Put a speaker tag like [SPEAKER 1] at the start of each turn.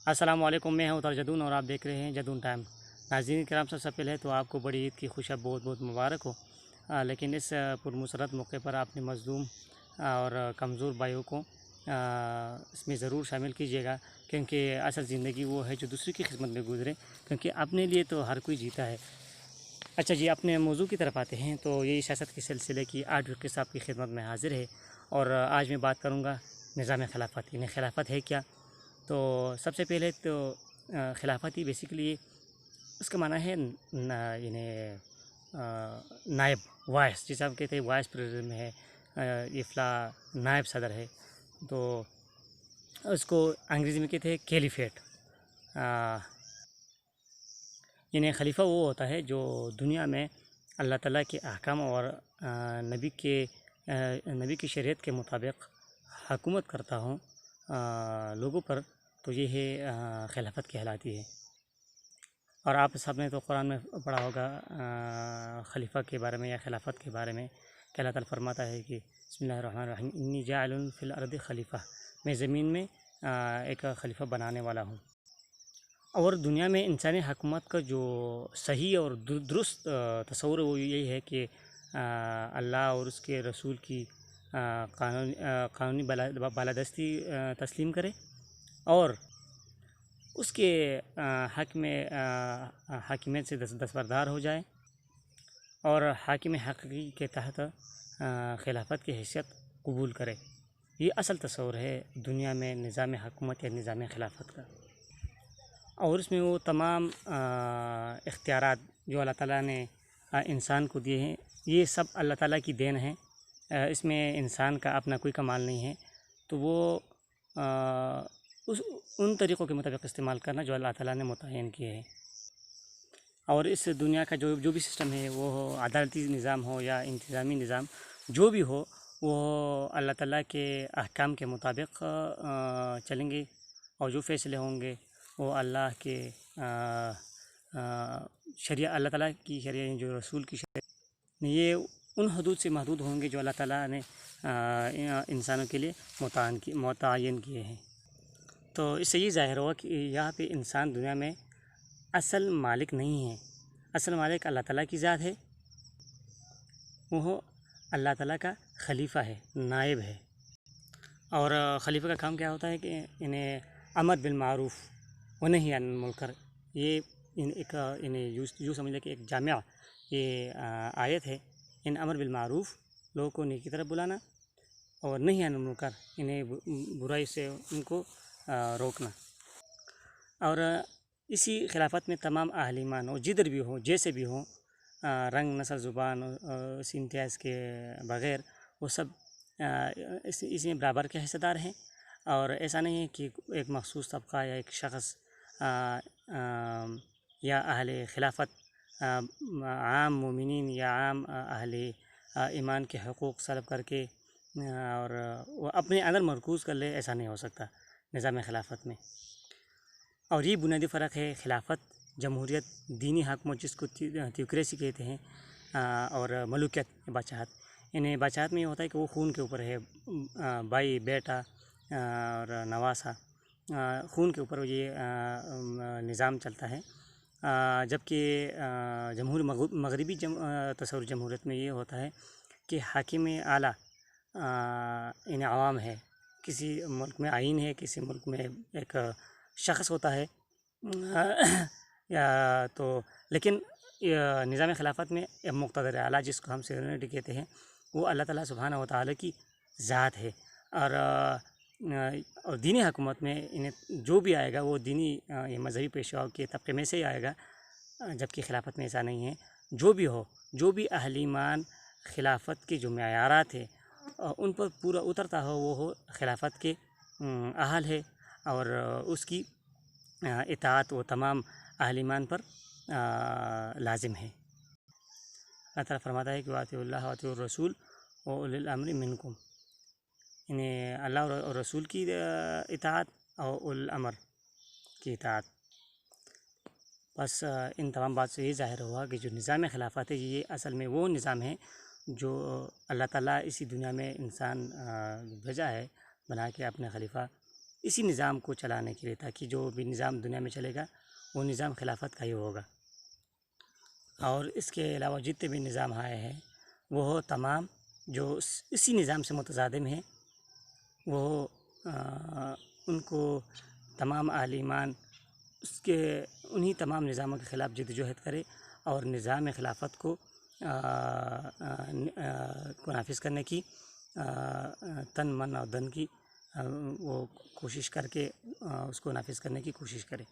[SPEAKER 1] अस्सलाम वालेकुम। मैं हूं जदून और आप देख रहे हैं जदून टाइम। नाज़रीन करام, सबसे पहले तो आपको बड़ी ईद की खुशियाँ बहुत बहुत मुबारक हो। लेकिन इस पुरमसरत मौके पर अपने मज़लूम और कमज़ोर भाइयों को इसमें ज़रूर शामिल कीजिएगा, क्योंकि असल ज़िंदगी वो है जो दूसरे की खिदमत में गुजरे, क्योंकि अपने लिए तो हर कोई जीता है। अच्छा जी, अपने मौजू की तरफ आते हैं तो यही सियासत के सिलसिले की 8 साहब की खिदमत में हाज़िर है। और आज मैं बात करूँगा निज़ाम खिलाफत। यानी खिलाफत है क्या? तो सबसे पहले तो खिलाफत ही बेसिकली उसका माना है यानी नायब वाइस, जिसे हम कहते हैं वाइस प्रेसिडेंट है, ये फला नायब सदर है। तो उसको अंग्रेज़ी में कहते हैं कैलिफेट। यानी खलीफा वो होता है जो दुनिया में अल्लाह ताला के अहकाम और नबी की शरीयत के मुताबिक हुकूमत करता हूँ लोगों पर। तो ये है खिलाफत कहलाती है। और आप सब ने तो कुरान में पढ़ा होगा खलीफा के बारे में या खिलाफत के बारे में कि अल्लाह ताला फरमाता है कि बिस्मिल्लाहिर्रहमानिर्रहीम इन्नी जाइलुन फिल अर्दि खलीफा, मैं ज़मीन में एक खलीफा बनाने वाला हूँ। और दुनिया में इंसानी हुकूमत का जो सही और दुरुस्त तस्वुर वो यही है कि अल्लाह और उसके रसूल की कानूनी बालादस्ती तस्लीम करे और उसके हक में हाकिमियत से दस्तबरदार हो जाए और हाकिम हक़ीक़ी के तहत खिलाफत की हैसियत कबूल करे। ये असल तस्वुर है दुनिया में निज़ाम हुकूमत या निज़ाम खिलाफत का। और इसमें वो तमाम इख्तियारात जो अल्लाह ताला ने इंसान को दिए हैं, ये सब अल्लाह ताला की देन है। इसमें इंसान का अपना कोई कमाल नहीं है। तो वो उस उन तरीक़ों के मुताबिक इस्तेमाल करना जो अल्लाह ताला ने मुतय्यन किए हैं। और इस दुनिया का जो भी सिस्टम है, वो हो अदालती निज़ाम हो या इंतज़ामी निज़ाम, जो भी हो वो अल्लाह ताला के अहकाम के मुताबिक चलेंगे। और जो फ़ैसले होंगे वो अल्लाह के शरिया, अल्लाह ताला की शरिया, जो रसूल की शरिया, ये उन हदूद से महदूद होंगे जो अल्लाह ताला ने इंसानों के लिए मुतय्यन किए हैं। तो इससे ये ज़ाहिर हुआ कि यहाँ पे इंसान दुनिया में असल मालिक नहीं है। असल मालिक अल्लाह ताला की ज़ात है। वो अल्लाह ताला का खलीफा है, नायब है। और खलीफा का काम क्या होता है कि इन्हें अमर बिल मारूफ़ व नही अनिल मुनकर, ये इन्हें यूँ समझ लें कि एक जामिया ये आयत है। इन अमर बिल मारूफ़, लोगों को नेकी की तरफ बुलाना, और नहीं अनिल मुनकर, इन्हें बुराई से उनको रोकना। और इसी खिलाफत में तमाम अहले ईमान हो, जिधर भी हो, जैसे भी हो, रंग, नस्ल, ज़ुबान, इस इम्तियाज़ के बग़ैर वो सब इसमें बराबर के हिस्सेदार हैं। और ऐसा नहीं है कि एक मख़सूस तबका या एक शख़्स या अहले खिलाफत आम मोमिनीन या आम अहले ईमान के हक़ूक़ सल्ब करके और वो अपने अंदर मरकूज़ कर ले, ऐसा नहीं हो सकता निज़ाम खिलाफत में। और ये बुनियादी फ़र्क है खिलाफत, जमहूरियत, दीनी हुकूमत जिसको थियोक्रेसी कहते हैं, और मलूकियत, बादशाहत। इन्हें बादशाहत में ये होता है कि वो खून के ऊपर है, भाई, बेटा और नवासा, खून के ऊपर ये निज़ाम चलता है। जबकि मगरबी तसव्वुर जमहूरियत में ये होता है कि हाकिम आला इन्हें अवाम है। किसी मुल्क में आइन है, किसी मुल्क में एक शख़्स होता है या तो, लेकिन निज़ाम खिलाफत में मुक़्तदर आला, जिसको हम सुवेरेनिटी कहते हैं, वो अल्लाह ताला सुब्हानहू व तआला की ज़ात है। और दीनी हुकूमत में इन्हें जो भी आएगा वो दीनी या मज़हबी पेशवाओं के तबके में से ही आएगा, जबकि खिलाफत में ऐसा नहीं है। जो भी हो, जो भी अहले ईमान खिलाफत के जो मयारात है उन पर पूरा उतरता हो, वो हो खिलाफत के अहल है। और उसकी इताअत वो तमाम अहले ईमान पर लाजिम है। अल्लाह ताला फरमाता है कि वातिउल्लाह व वातिउर रसूल व उलिल अम्रि मिनकुम, इन्हें अल्लाह और रसूल की इताअत और उल अमर की इताअत। बस इन तमाम बात से ये ज़ाहिर हुआ कि जो निज़ाम खिलाफत है, ये असल में वो निज़ाम है जो अल्लाह ताला इसी दुनिया में इंसान भेजा है बना के अपने खलीफा, اسی نظام کو چلانے کے لیے، تاکہ جو بھی نظام دنیا میں چلے گا وہ نظام خلافت کا ہی ہوگا۔ اور اس کے علاوہ جتنے بھی نظام آئے ہیں وہ تمام جو اسی نظام سے متصادم ہیں، وہ ان کو تمام اہل ایمان اس کے انہی تمام نظاموں کے خلاف جدوجہد کرے اور نظام خلافت کو نافذ کرنے کی تن من اور دن کی وہ کوشش کر کے اس کو نافذ کرنے کی کوشش کرے۔